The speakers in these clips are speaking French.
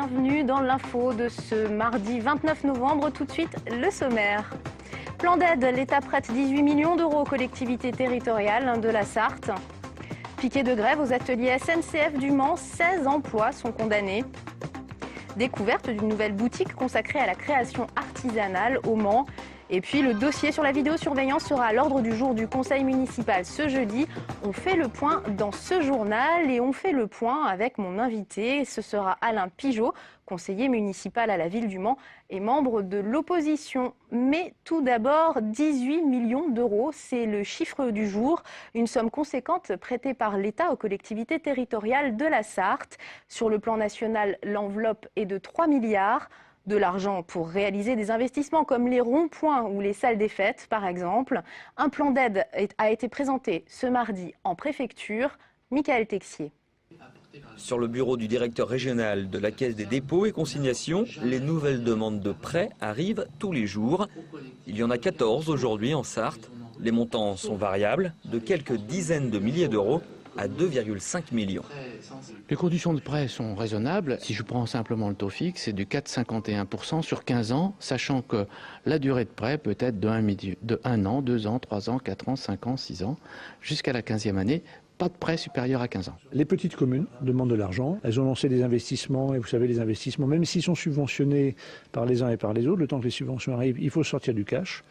bienvenue dans l'info de ce mardi 29 novembre. Tout de suite, le sommaire. Plan d'aide, l'État prête 18 millions d'euros aux collectivités territoriales de la Sarthe. Piquet de grève aux ateliers SNCF du Mans, 16 emplois sont condamnés. Découverte d'une nouvelle boutique consacrée à la création artisanale au Mans. Et puis le dossier sur la vidéosurveillance sera à l'ordre du jour du conseil municipal ce jeudi. On fait le point dans ce journal et on fait le point avec mon invité. Ce sera Alain Pigeot, conseiller municipal à la ville du Mans et membre de l'opposition. Mais tout d'abord, 18 millions d'euros, c'est le chiffre du jour. Une somme conséquente prêtée par l'État aux collectivités territoriales de la Sarthe. Sur le plan national, l'enveloppe est de 3 milliards. De l'argent pour réaliser des investissements comme les ronds-points ou les salles des fêtes, par exemple. Un plan d'aide a été présenté ce mardi en préfecture. Michael Texier. Sur le bureau du directeur régional de la Caisse des dépôts et consignations, les nouvelles demandes de prêts arrivent tous les jours. Il y en a 14 aujourd'hui en Sarthe. Les montants sont variables, de quelques dizaines de milliers d'euros à 2,5 millions. Les conditions de prêt sont raisonnables. Si je prends simplement le taux fixe, c'est du 4,51% sur 15 ans, sachant que la durée de prêt peut être de 1 an, 2 ans, 3 ans, 4 ans, 5 ans, 6 ans, jusqu'à la 15e année. Pas de prêt supérieur à 15 ans. Les petites communes demandent de l'argent. Elles ont lancé des investissements et vous savez, les investissements, même s'ils sont subventionnés par les uns et par les autres, le temps que les subventions arrivent, il faut sortir du cash.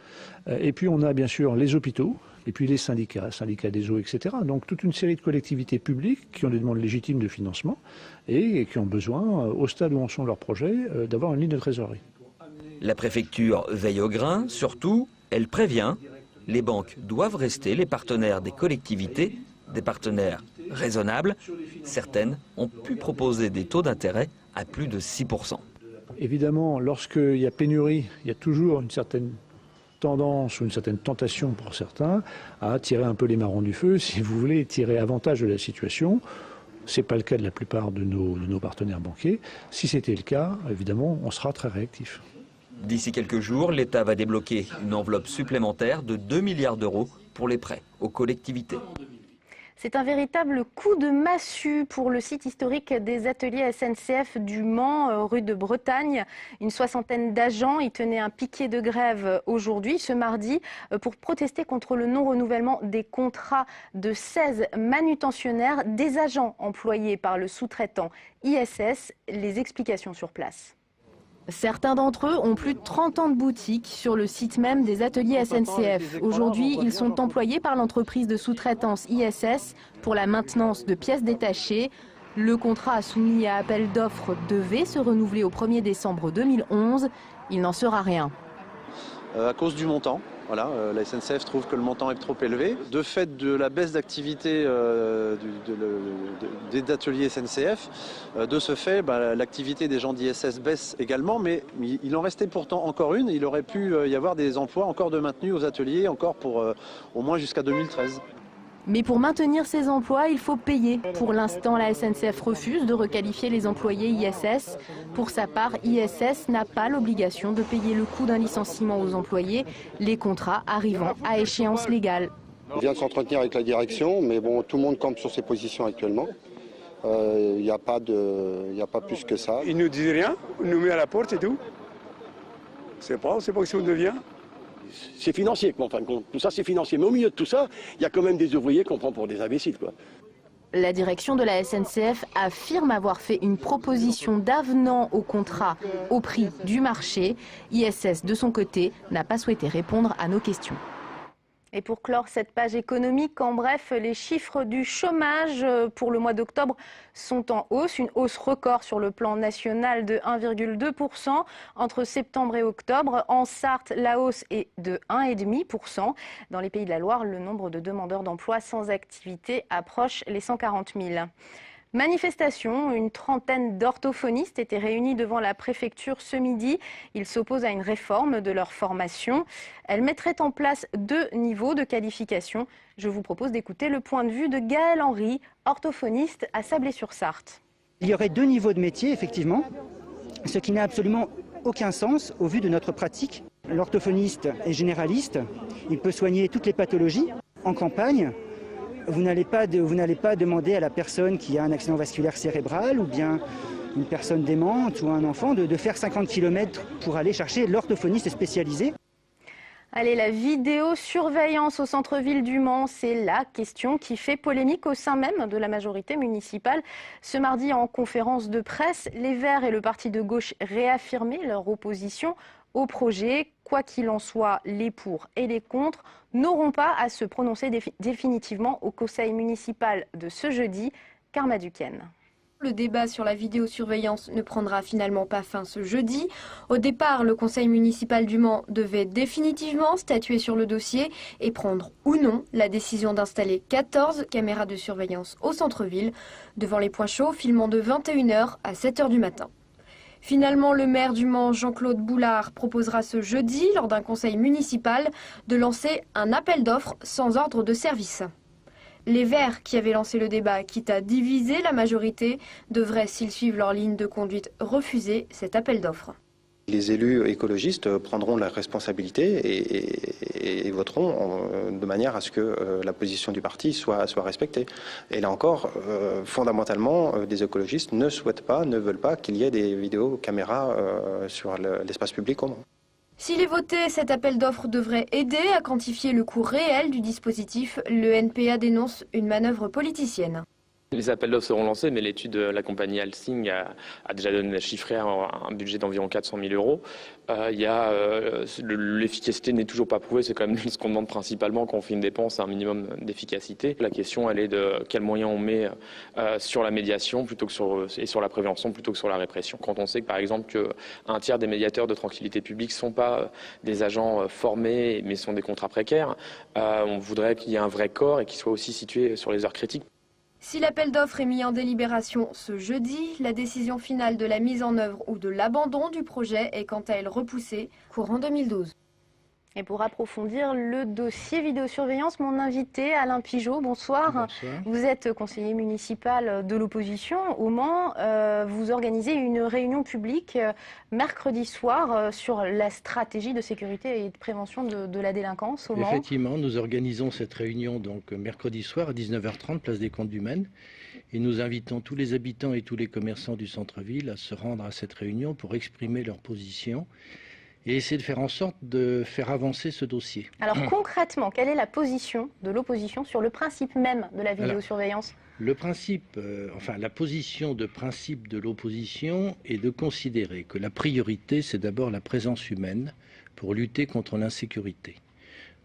Et puis on a bien sûr les hôpitaux et puis les syndicats des eaux, etc. Donc toute une série de collectivités publiques qui ont des demandes légitimes de financement et qui ont besoin, au stade où en sont leurs projets, d'avoir une ligne de trésorerie. La préfecture veille au grain, surtout, elle prévient. Les banques doivent rester les partenaires des collectivités, des partenaires raisonnables. Certaines ont pu proposer des taux d'intérêt à plus de 6%. Évidemment, lorsqu'il y a pénurie, il y a toujours une certaine tendance ou une certaine tentation pour certains à tirer un peu les marrons du feu, si vous voulez, tirer avantage de la situation. Ce n'est pas le cas de la plupart de nos partenaires banquiers. Si c'était le cas, évidemment, on sera très réactif. D'ici quelques jours, l'État va débloquer une enveloppe supplémentaire de 2 milliards d'euros pour les prêts aux collectivités. C'est un véritable coup de massue pour le site historique des ateliers SNCF du Mans, rue de Bretagne. Une soixantaine d'agents y tenaient un piquet de grève aujourd'hui, ce mardi, pour protester contre le non-renouvellement des contrats de 16 manutentionnaires, des agents employés par le sous-traitant ISS. Les explications sur place. Certains d'entre eux ont plus de 30 ans de boutique sur le site même des ateliers SNCF. Aujourd'hui, ils sont employés par l'entreprise de sous-traitance ISS pour la maintenance de pièces détachées. Le contrat soumis à appel d'offres devait se renouveler au 1er décembre 2011. Il n'en sera rien. À cause du montant. Voilà, la SNCF trouve que le montant est trop élevé. De fait de la baisse d'activité des ateliers SNCF, de ce fait, l'activité des gens d'ISS baisse également, mais il en restait pourtant encore une. Il aurait pu y avoir des emplois encore de maintenus aux ateliers, encore pour au moins jusqu'à 2013. Mais pour maintenir ces emplois, il faut payer. Pour l'instant, la SNCF refuse de requalifier les employés ISS. Pour sa part, ISS n'a pas l'obligation de payer le coût d'un licenciement aux employés, les contrats arrivant à échéance légale. On vient de s'entretenir avec la direction, mais bon, tout le monde campe sur ses positions actuellement. Il n'y a pas plus que ça. Ils ne nous disent rien, ils nous mettent à la porte et tout. On ne sait pas ce qu'on devient. C'est financier, en fin de compte. Tout ça, c'est financier. Mais au milieu de tout ça, il y a quand même des ouvriers qu'on prend pour des imbéciles, quoi. La direction de la SNCF affirme avoir fait une proposition d'avenant au contrat au prix du marché. ISS, de son côté, n'a pas souhaité répondre à nos questions. Et pour clore cette page économique, en bref, les chiffres du chômage pour le mois d'octobre sont en hausse. Une hausse record sur le plan national de 1,2% entre septembre et octobre. En Sarthe, la hausse est de 1,5%. Dans les Pays de la Loire, le nombre de demandeurs d'emploi sans activité approche les 140 000. Manifestation, une trentaine d'orthophonistes étaient réunis devant la préfecture ce midi. Ils s'opposent à une réforme de leur formation. Elle mettrait en place 2 niveaux de qualification. Je vous propose d'écouter le point de vue de Gaël Henry, orthophoniste à Sablé-sur-Sarthe. Il y aurait 2 niveaux de métier, effectivement, ce qui n'a absolument aucun sens au vu de notre pratique. L'orthophoniste est généraliste, il peut soigner toutes les pathologies. En campagne, vous n'allez pas demander à la personne qui a un accident vasculaire cérébral ou bien une personne démente ou un enfant de faire 50 km pour aller chercher l'orthophoniste spécialisé. Allez, la vidéosurveillance au centre-ville du Mans, c'est la question qui fait polémique au sein même de la majorité municipale. Ce mardi, en conférence de presse, les Verts et le parti de gauche réaffirmaient leur opposition au projet. Quoi qu'il en soit, les pour et les contre n'auront pas à se prononcer définitivement au conseil municipal de ce jeudi. Karma Duquesne. Le débat sur la vidéosurveillance ne prendra finalement pas fin ce jeudi. Au départ, le conseil municipal du Mans devait définitivement statuer sur le dossier et prendre ou non la décision d'installer 14 caméras de surveillance au centre-ville, devant les points chauds, filmant de 21h à 7h du matin. Finalement, le maire du Mans, Jean-Claude Boulard, proposera ce jeudi, lors d'un conseil municipal, de lancer un appel d'offres sans ordre de service. Les Verts, qui avaient lancé le débat, quitte à diviser la majorité, devraient, s'ils suivent leur ligne de conduite, refuser cet appel d'offres. Les élus écologistes prendront la responsabilité et voteront de manière à ce que la position du parti soit respectée. Et là encore, fondamentalement, des écologistes ne veulent pas qu'il y ait des vidéocaméras sur l'espace public au Mans. S'il est voté, cet appel d'offres devrait aider à quantifier le coût réel du dispositif. Le NPA dénonce une manœuvre politicienne. Les appels d'offres seront lancés, mais l'étude de la compagnie Alsing a déjà chiffré un budget d'environ 400 000 euros. L'efficacité n'est toujours pas prouvée, c'est quand même ce qu'on demande principalement quand on fait une dépense, un minimum d'efficacité. La question, elle est de quels moyens on met sur la médiation et sur la prévention plutôt que sur la répression. Quand on sait que, par exemple, qu'un tiers des médiateurs de tranquillité publique ne sont pas des agents formés, mais sont des contrats précaires, on voudrait qu'il y ait un vrai corps et qu'il soit aussi situé sur les heures critiques. Si l'appel d'offres est mis en délibération ce jeudi, la décision finale de la mise en œuvre ou de l'abandon du projet est quant à elle repoussée courant 2012. Et pour approfondir le dossier vidéosurveillance, mon invité Alain Pigeot, bonsoir. Bonsoir. Vous êtes conseiller municipal de l'opposition au Mans. Vous organisez une réunion publique mercredi soir sur la stratégie de sécurité et de prévention de la délinquance au Mans. Effectivement, nous organisons cette réunion donc mercredi soir à 19h30, place des Comptes du Maine. Et nous invitons tous les habitants et tous les commerçants du centre-ville à se rendre à cette réunion pour exprimer leur position et essayer de faire en sorte de faire avancer ce dossier. Alors concrètement, quelle est la position de l'opposition sur le principe même de la vidéosurveillance ? Le principe, la position de principe de l'opposition est de considérer que la priorité, c'est d'abord la présence humaine pour lutter contre l'insécurité.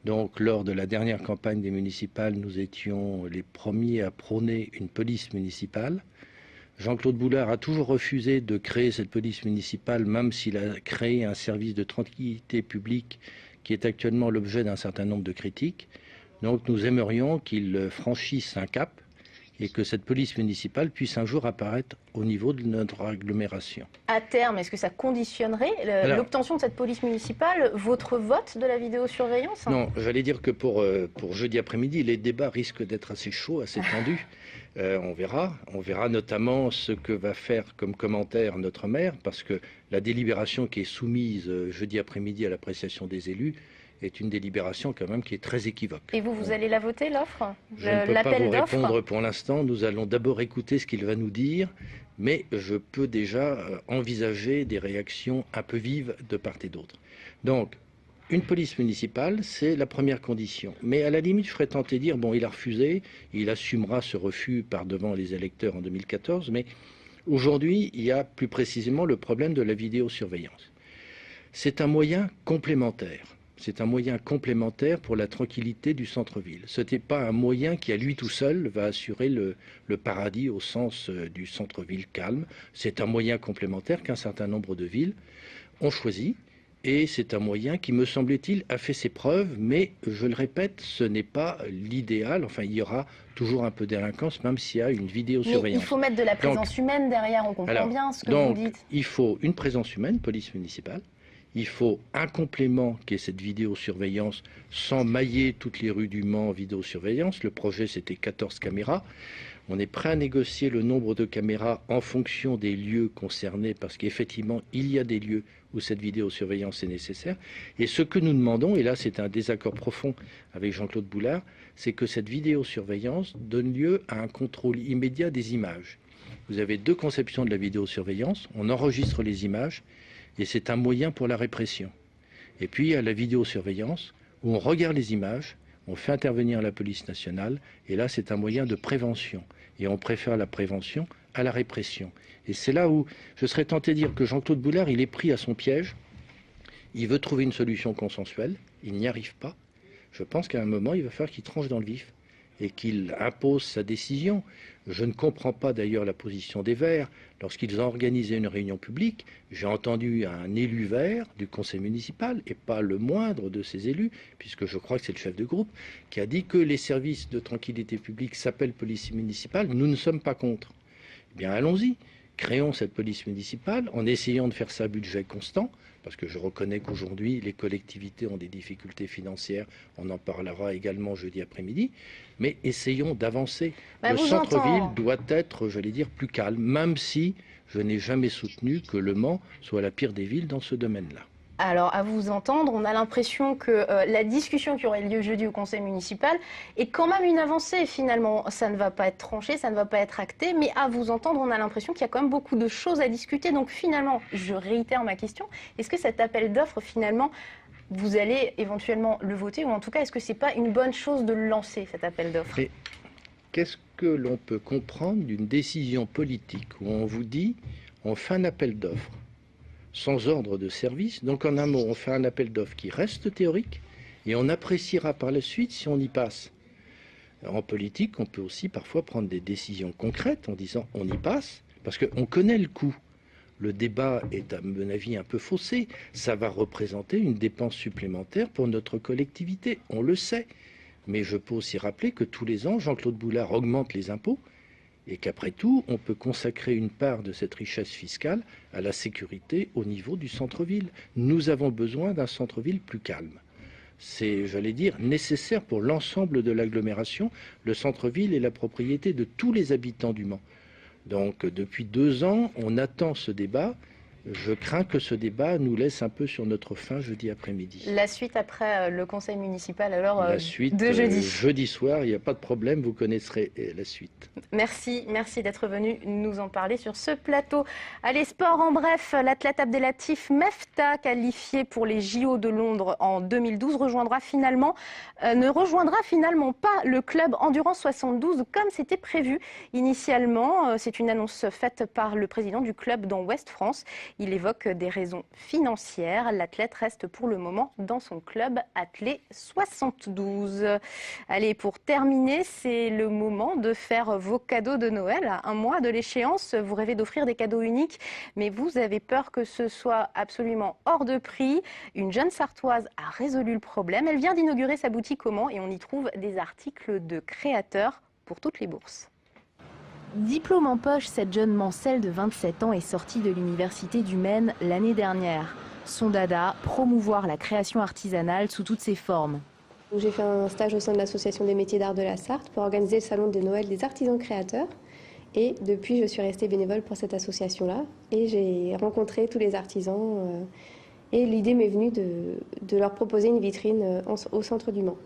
Donc, lors de la dernière campagne des municipales, nous étions les premiers à prôner une police municipale. Jean-Claude Boulard a toujours refusé de créer cette police municipale, même s'il a créé un service de tranquillité publique qui est actuellement l'objet d'un certain nombre de critiques. Donc nous aimerions qu'il franchisse un cap et que cette police municipale puisse un jour apparaître au niveau de notre agglomération. À terme, est-ce que ça conditionnerait l'obtention de cette police municipale, votre vote de la vidéosurveillance ? Non, j'allais dire que pour jeudi après-midi, les débats risquent d'être assez chauds, assez tendus. On verra notamment ce que va faire comme commentaire notre maire, parce que la délibération qui est soumise jeudi après-midi à l'appréciation des élus est une délibération quand même qui est très équivoque. Et vous allez la voter, l'offre ? Je ne peux pas vous répondre pour l'instant. Nous allons d'abord écouter ce qu'il va nous dire, mais je peux déjà envisager des réactions un peu vives de part et d'autre. Donc, une police municipale, c'est la première condition. Mais à la limite, je ferais tenter dire, bon, il a refusé, il assumera ce refus par devant les électeurs en 2014, mais aujourd'hui, il y a plus précisément le problème de la vidéosurveillance. C'est un moyen complémentaire. C'est un moyen complémentaire pour la tranquillité du centre-ville. Ce n'est pas un moyen qui, à lui tout seul, va assurer le paradis au sens du centre-ville calme. C'est un moyen complémentaire qu'un certain nombre de villes ont choisi. Et c'est un moyen qui, me semble-t-il, a fait ses preuves, mais je le répète, ce n'est pas l'idéal. Enfin, il y aura toujours un peu de délinquance, même s'il y a une vidéosurveillance. Mais il faut mettre de la présence humaine derrière, on comprend bien ce que vous dites. Il faut une présence humaine, police municipale. Il faut un complément qui est cette vidéosurveillance sans mailler toutes les rues du Mans en vidéosurveillance. Le projet, c'était 14 caméras. On est prêt à négocier le nombre de caméras en fonction des lieux concernés, parce qu'effectivement, il y a des lieux où cette vidéosurveillance est nécessaire. Et ce que nous demandons, et là c'est un désaccord profond avec Jean-Claude Boulard, c'est que cette vidéosurveillance donne lieu à un contrôle immédiat des images. vous avez deux conceptions de la vidéosurveillance. On enregistre les images et c'est un moyen pour la répression. Et puis il y a la vidéosurveillance où on regarde les images, on fait intervenir la police nationale et là c'est un moyen de prévention. Et on préfère la prévention à la répression. Et c'est là où je serais tenté de dire que Jean-Claude Boulard, il est pris à son piège. Il veut trouver une solution consensuelle, il n'y arrive pas. Je pense qu'à un moment, il va falloir qu'il tranche dans le vif et qu'il impose sa décision. Je ne comprends pas d'ailleurs la position des Verts. Lorsqu'ils ont organisé une réunion publique, j'ai entendu un élu vert du conseil municipal, et pas le moindre de ces élus, puisque je crois que c'est le chef de groupe, qui a dit que les services de tranquillité publique s'appellent police municipale. Nous ne sommes pas contre. Eh bien, allons-y. Créons cette police municipale en essayant de faire ça à budget constant, parce que je reconnais qu'aujourd'hui, les collectivités ont des difficultés financières. On en parlera également jeudi après-midi. Mais essayons d'avancer. Le centre-ville doit être, j'allais dire, plus calme, même si je n'ai jamais soutenu que Le Mans soit la pire des villes dans ce domaine-là. Alors, à vous entendre, on a l'impression que la discussion qui aurait lieu jeudi au conseil municipal est quand même une avancée. Finalement, ça ne va pas être tranché, ça ne va pas être acté, mais à vous entendre, on a l'impression qu'il y a quand même beaucoup de choses à discuter. Donc finalement, je réitère ma question, est-ce que cet appel d'offres, finalement, vous allez éventuellement le voter, ou en tout cas, est-ce que ce n'est pas une bonne chose de le lancer, cet appel d'offres? Qu'est-ce que l'on peut comprendre d'une décision politique où on vous dit, on fait un appel d'offres sans ordre de service, donc en un mot, on fait un appel d'offres qui reste théorique et on appréciera par la suite si on y passe. En politique, on peut aussi parfois prendre des décisions concrètes en disant on y passe, parce qu'on connaît le coût. Le débat est à mon avis un peu faussé, ça va représenter une dépense supplémentaire pour notre collectivité, on le sait. Mais je peux aussi rappeler que tous les ans, Jean-Claude Boulard augmente les impôts, et qu'après tout, on peut consacrer une part de cette richesse fiscale à la sécurité au niveau du centre-ville. Nous avons besoin d'un centre-ville plus calme. C'est, j'allais dire, nécessaire pour l'ensemble de l'agglomération. Le centre-ville est la propriété de tous les habitants du Mans. Donc, depuis 2 ans, on attend ce débat. Je crains que ce débat nous laisse un peu sur notre faim jeudi après-midi. La suite après le conseil municipal, alors la suite, de jeudi. Jeudi soir, il n'y a pas de problème, vous connaîtrez la suite. Merci d'être venu nous en parler sur ce plateau. Allez, sport en bref, l'athlète Abdelatif Mefta, qualifié pour les JO de Londres en 2012, ne rejoindra finalement pas le club Endurance 72 comme c'était prévu initialement. C'est une annonce faite par le président du club dans Ouest France. Il évoque des raisons financières. L'athlète reste pour le moment dans son club attelé 72. Allez, pour terminer, c'est le moment de faire vos cadeaux de Noël. À un mois de l'échéance, vous rêvez d'offrir des cadeaux uniques, mais vous avez peur que ce soit absolument hors de prix. Une jeune Sartoise a résolu le problème. Elle vient d'inaugurer sa boutique au Mans et on y trouve des articles de créateurs pour toutes les bourses. Diplôme en poche, cette jeune Mancelle de 27 ans est sortie de l'université du Maine l'année dernière. Son dada, promouvoir la création artisanale sous toutes ses formes. J'ai fait un stage au sein de l'association des métiers d'art de la Sarthe pour organiser le salon de Noël des artisans créateurs. Et depuis, je suis restée bénévole pour cette association-là. Et j'ai rencontré tous les artisans. Et l'idée m'est venue de leur proposer une vitrine au centre du Mans.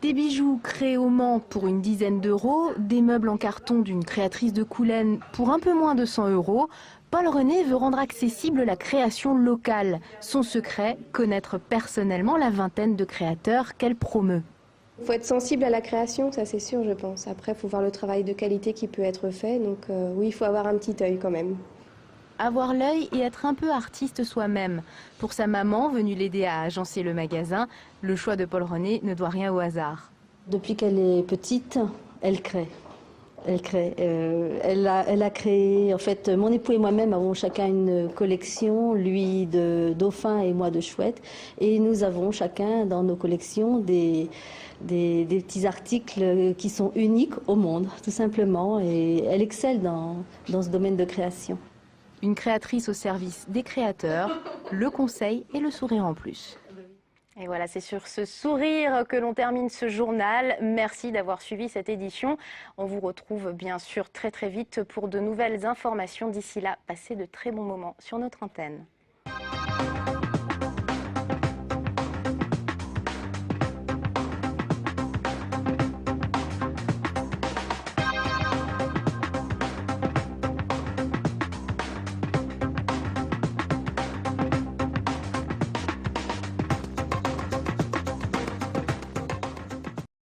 Des bijoux créés au Mans pour une dizaine d'euros, des meubles en carton d'une créatrice de Coulennes pour un peu moins de 100 €. Paul René veut rendre accessible la création locale. Son secret, connaître personnellement la vingtaine de créateurs qu'elle promeut. Il faut être sensible à la création, ça c'est sûr je pense. Après, il faut voir le travail de qualité qui peut être fait. Donc oui, il faut avoir un petit œil quand même. Avoir l'œil et être un peu artiste soi-même. Pour sa maman, venue l'aider à agencer le magasin, le choix de Paul René ne doit rien au hasard. Depuis qu'elle est petite, elle crée. Elle a créé, en fait, mon époux et moi-même avons chacun une collection, lui de dauphins et moi de chouettes. Et nous avons chacun dans nos collections des petits articles qui sont uniques au monde, tout simplement. Et elle excelle dans ce domaine de création. Une créatrice au service des créateurs, le conseil et le sourire en plus. Et voilà, c'est sur ce sourire que l'on termine ce journal. Merci d'avoir suivi cette édition. On vous retrouve bien sûr très vite pour de nouvelles informations. D'ici là, passez de très bons moments sur notre antenne.